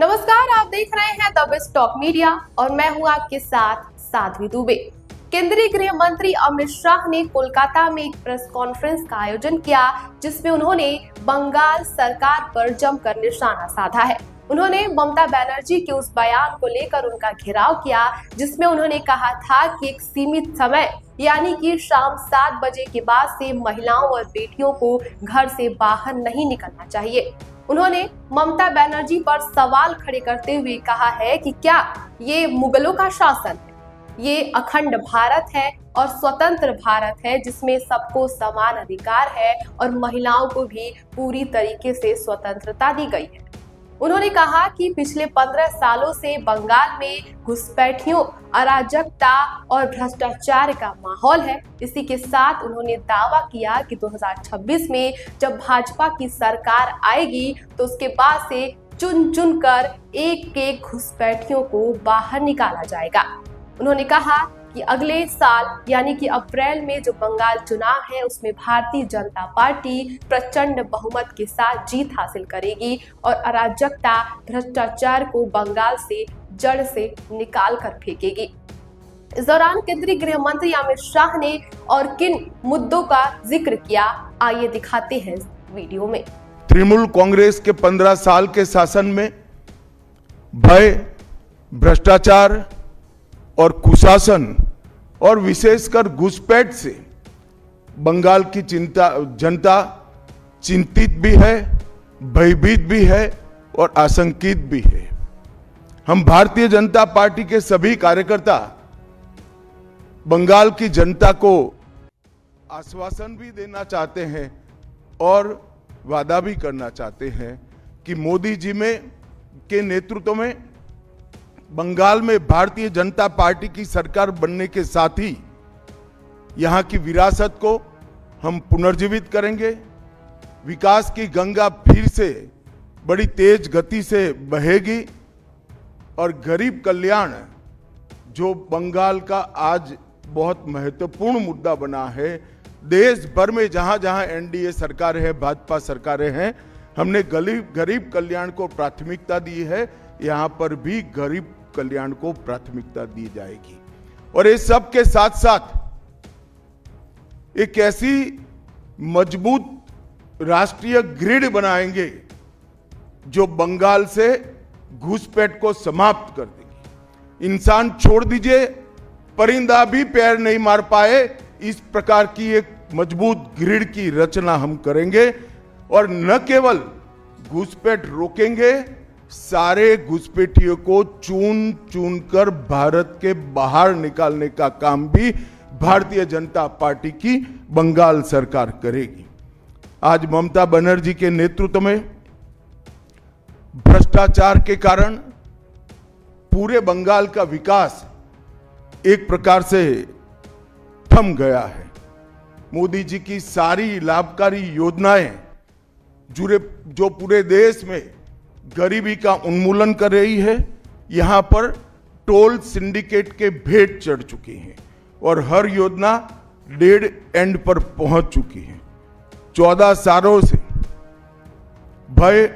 नमस्कार, आप देख रहे हैं द बेस्ट टॉक मीडिया और मैं हूं आपके साथ साध्वी दुबे। केंद्रीय गृह मंत्री अमित शाह ने कोलकाता में एक प्रेस कॉन्फ्रेंस का आयोजन किया, जिसमें उन्होंने बंगाल सरकार पर जमकर निशाना साधा है। उन्होंने ममता बनर्जी के उस बयान को लेकर उनका घेराव किया, जिसमें उन्होंने कहा था कि एक सीमित समय यानी कि शाम 7 बजे के बाद से महिलाओं और बेटियों को घर से बाहर नहीं निकलना चाहिए। उन्होंने ममता बनर्जी पर सवाल खड़े करते हुए कहा है कि क्या ये मुगलों का शासन है? ये अखंड भारत है और स्वतंत्र भारत है, जिसमें सबको समान अधिकार है और महिलाओं को भी पूरी तरीके से स्वतंत्रता दी गई है। उन्होंने कहा कि पिछले 15 सालों से बंगाल में घुसपैठियों, अराजकता और भ्रष्टाचार का माहौल है। इसी के साथ उन्होंने दावा किया कि 2026 में जब भाजपा की सरकार आएगी तो उसके बाद से चुन चुन कर एक एक घुसपैठियों को बाहर निकाला जाएगा। उन्होंने कहा कि अगले साल यानी कि अप्रैल में जो बंगाल चुनाव है, उसमें भारतीय जनता पार्टी प्रचंड बहुमत के साथ जीत हासिल करेगी और अराजकता, भ्रष्टाचार को बंगाल से जड़ से निकाल कर फेंकेगी। इस दौरान केंद्रीय गृह मंत्री अमित शाह ने और किन मुद्दों का जिक्र किया, आइए दिखाते हैं इस वीडियो में। तृणमूल कांग्रेस के 15 साल के शासन में भय, भ्रष्टाचार और कुशासन और विशेषकर घुसपैठ से बंगाल की जनता चिंतित भी है, भयभीत भी है और आशंकित भी है। हम भारतीय जनता पार्टी के सभी कार्यकर्ता बंगाल की जनता को आश्वासन भी देना चाहते हैं और वादा भी करना चाहते हैं कि मोदी जी के नेतृत्व में बंगाल में भारतीय जनता पार्टी की सरकार बनने के साथ ही यहां की विरासत को हम पुनर्जीवित करेंगे। विकास की गंगा फिर से बड़ी तेज गति से बहेगी और गरीब कल्याण, जो बंगाल का आज बहुत महत्वपूर्ण मुद्दा बना है, देश भर में जहां जहां एनडीए सरकार है, भाजपा सरकारें हैं, हमने गरीब कल्याण को प्राथमिकता दी है। यहां पर भी गरीब कल्याण को प्राथमिकता दी जाएगी और इस सब के साथ साथ एक ऐसी मजबूत राष्ट्रीय ग्रिड बनाएंगे जो बंगाल से घुसपैठ को समाप्त कर देगी। इंसान छोड़ दीजिए, परिंदा भी पैर नहीं मार पाए, इस प्रकार की एक मजबूत ग्रिड की रचना हम करेंगे और न केवल घुसपैठ रोकेंगे, सारे घुसपैठियों को चुन चुन कर भारत के बाहर निकालने का काम भी भारतीय जनता पार्टी की बंगाल सरकार करेगी। आज ममता बनर्जी के नेतृत्व में भ्रष्टाचार के कारण पूरे बंगाल का विकास एक प्रकार से थम गया है। मोदी जी की सारी लाभकारी योजनाएं जो पूरे देश में गरीबी का उन्मूलन कर रही है, यहां पर टोल सिंडिकेट के भेंट चढ़ चुकी हैं और हर योजना डेड एंड पर पहुंच चुकी है। 14 सालों से भय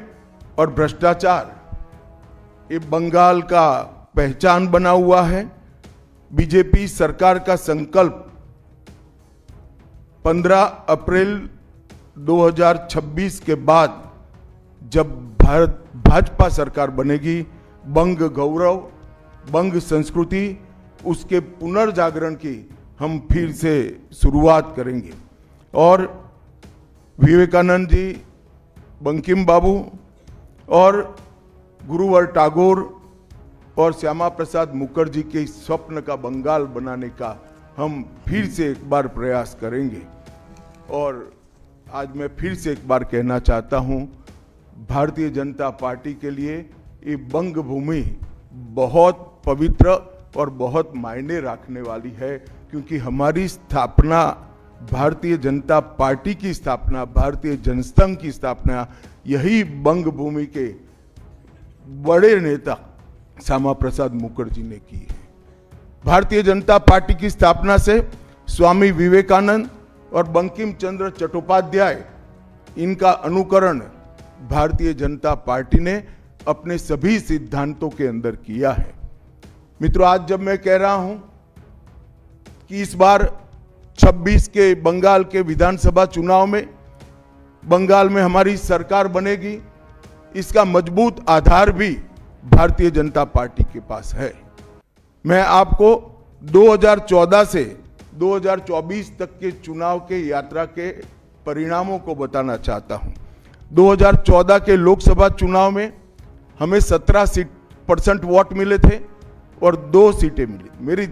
और भ्रष्टाचार ये बंगाल का पहचान बना हुआ है। बीजेपी सरकार का संकल्प 15 अप्रैल 2026 के बाद जब भाजपा सरकार बनेगी, बंग गौरव, बंग संस्कृति, उसके पुनर्जागरण की हम फिर से शुरुआत करेंगे और विवेकानंद जी, बंकिम बाबू और गुरुवर टैगोर और श्यामा प्रसाद मुखर्जी के स्वप्न का बंगाल बनाने का हम फिर से एक बार प्रयास करेंगे। और आज मैं फिर से एक बार कहना चाहता हूं, भारतीय जनता पार्टी के लिए ये बंग भूमि बहुत पवित्र और बहुत मायने रखने वाली है, क्योंकि हमारी स्थापना, भारतीय जनता पार्टी की स्थापना, भारतीय जनसंघ की स्थापना यही बंग भूमि के बड़े नेता श्यामा प्रसाद मुखर्जी ने की है। भारतीय जनता पार्टी की स्थापना से स्वामी विवेकानंद और बंकिम चंद्र चट्टोपाध्याय, इनका अनुकरण भारतीय जनता पार्टी ने अपने सभी सिद्धांतों के अंदर किया है। मित्रों, आज जब मैं कह रहा हूं कि इस बार 26 के बंगाल के विधानसभा चुनाव में बंगाल में हमारी सरकार बनेगी, इसका मजबूत आधार भी भारतीय जनता पार्टी के पास है। मैं आपको 2014 से 2024 तक के चुनाव के यात्रा के परिणामों को बताना चाहता हूं। 2014 के लोकसभा चुनाव में हमें 17% वोट मिले थे और 2 सीटें मिली। मेरी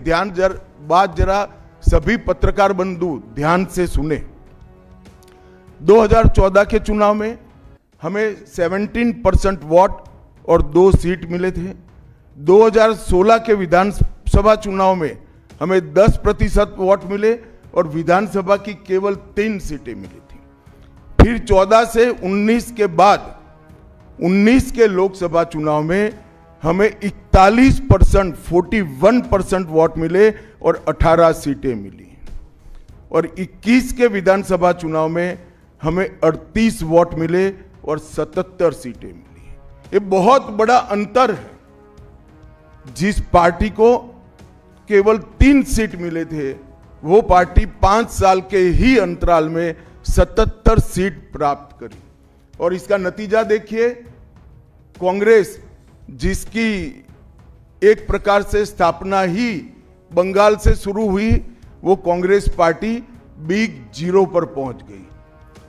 बात जरा सभी पत्रकार बंधु ध्यान से सुने। 2014 के चुनाव में हमें 17% वोट और 2 सीट मिले थे। 2016 के विधानसभा चुनाव में हमें 10% वोट मिले और विधानसभा की केवल 3 सीटें मिली थी। फिर 14 से 19 के बाद 19 के लोकसभा चुनाव में हमें 41% वोट मिले और 18 सीटें मिली और 21 के विधानसभा चुनाव में हमें 38 वोट मिले और 77 सीटें मिली। ये बहुत बड़ा अंतर है। जिस पार्टी को केवल 3 सीट मिले थे, वो पार्टी 5 साल के ही अंतराल में 77 सीट प्राप्त करी। और इसका नतीजा देखिए, कांग्रेस जिसकी एक प्रकार से स्थापना ही बंगाल से शुरू हुई, वो कांग्रेस पार्टी बिग जीरो पर पहुंच गई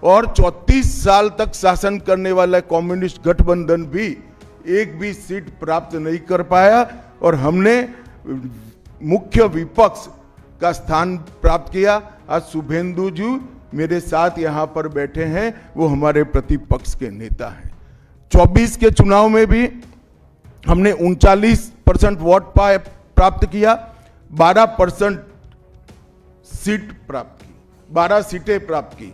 और 34 साल तक शासन करने वाला कम्युनिस्ट गठबंधन भी एक भी सीट प्राप्त नहीं कर पाया और हमने मुख्य विपक्ष का स्थान प्राप्त किया। आज शुभेंदु जी मेरे साथ यहां पर बैठे हैं, वो हमारे प्रतिपक्ष के नेता हैं। 24 के चुनाव में भी हमने 39% वोट प्राप्त किया, 12% सीट प्राप्त की, 12 सीटें प्राप्त की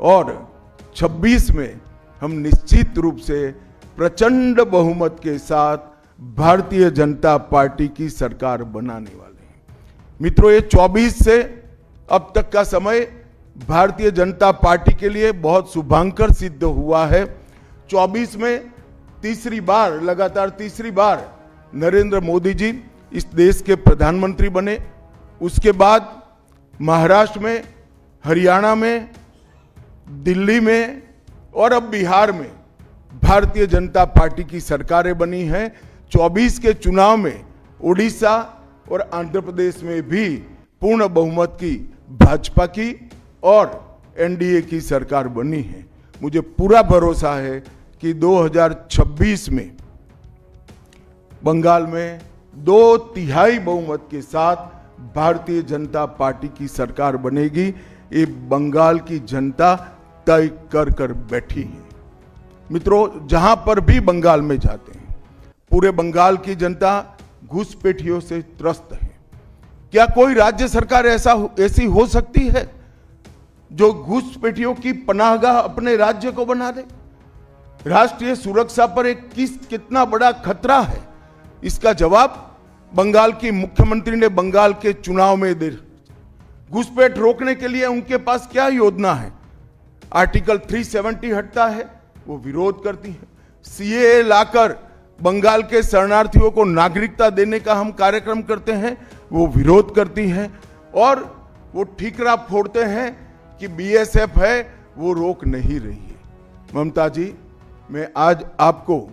और 26 में हम निश्चित रूप से प्रचंड बहुमत के साथ भारतीय जनता पार्टी की सरकार बनाने वाले हैं। मित्रों, ये 24 से अब तक का समय भारतीय जनता पार्टी के लिए बहुत शुभांकर सिद्ध हुआ है। 24 में लगातार तीसरी बार नरेंद्र मोदी जी इस देश के प्रधानमंत्री बने। उसके बाद महाराष्ट्र में, हरियाणा में, दिल्ली में और अब बिहार में भारतीय जनता पार्टी की सरकारें बनी हैं। 24 के चुनाव में उड़ीसा और आंध्र प्रदेश में भी पूर्ण बहुमत की भाजपा की और एनडीए की सरकार बनी है। मुझे पूरा भरोसा है कि 2026 में बंगाल में 2/3 बहुमत के साथ भारतीय जनता पार्टी की सरकार बनेगी। ये बंगाल की जनता तय कर बैठी है। मित्रों, जहां पर भी बंगाल में जाते हैं, पूरे बंगाल की जनता घुसपैठियों से त्रस्त है। क्या कोई राज्य सरकार ऐसी हो सकती है जो घुसपैठियों की पनाहगाह अपने राज्य को बना दे? राष्ट्रीय सुरक्षा पर कितना बड़ा खतरा है, इसका जवाब बंगाल की मुख्यमंत्री ने बंगाल के चुनाव में दे। घुसपैठ रोकने के लिए उनके पास क्या योजना है? आर्टिकल 370 हटता है, वो विरोध करती है। सीएए लाकर बंगाल के शरणार्थियों को नागरिकता देने का हम कार्यक्रम करते हैं, वो विरोध करती हैं। और वो ठीकरा फोड़ते हैं कि बीएसएफ है, वो रोक नहीं रही है। ममता जी, मैं आज आपको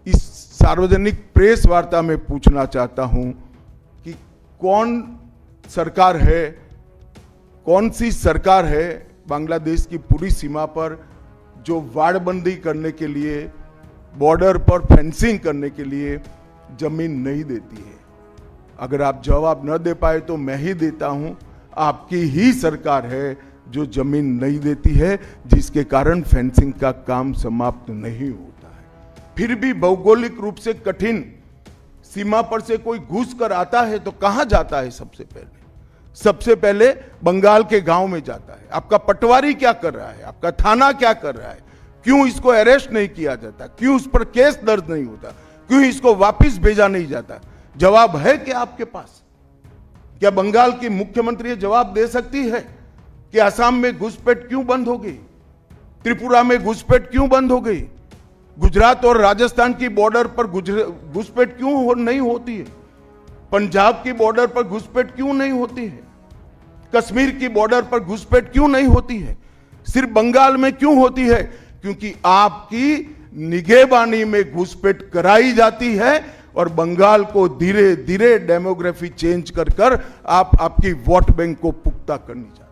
इस सार्वजनिक प्रेस वार्ता में पूछना चाहता हूं कि कौन सी सरकार है बांग्लादेश की पूरी सीमा पर जो वाड़बंदी करने के लिए, बॉर्डर पर फेंसिंग करने के लिए जमीन नहीं देती है? अगर आप जवाब न दे पाए तो मैं ही देता हूं। आपकी ही सरकार है जो जमीन नहीं देती है, जिसके कारण फेंसिंग का काम समाप्त नहीं होता है। फिर भी भौगोलिक रूप से कठिन सीमा पर से कोई घुस कर आता है तो कहां जाता है? सबसे पहले बंगाल के गांव में जाता है। आपका पटवारी क्या कर रहा है? आपका थाना क्या कर रहा है? क्यों इसको अरेस्ट नहीं किया जाता? क्यों उस पर केस दर्ज नहीं होता? क्यों इसको वापस भेजा नहीं जाता? जवाब है क्या आपके पास? क्या बंगाल की मुख्यमंत्री जवाब दे सकती है कि असम में घुसपैठ क्यों बंद हो गई? त्रिपुरा में घुसपैठ क्यों बंद हो गई? गुजरात और राजस्थान की बॉर्डर पर घुसपैठ क्यों नहीं होती है? पंजाब की बॉर्डर पर घुसपैठ क्यों नहीं होती है? कश्मीर की बॉर्डर पर घुसपैठ क्यों नहीं होती है? सिर्फ बंगाल में क्यों होती है? क्योंकि आपकी निगहबानी में घुसपैठ कराई जाती है और बंगाल को धीरे धीरे डेमोग्राफी चेंज कर आप आपकी वोट बैंक को पुख्ता करनी चाहिए।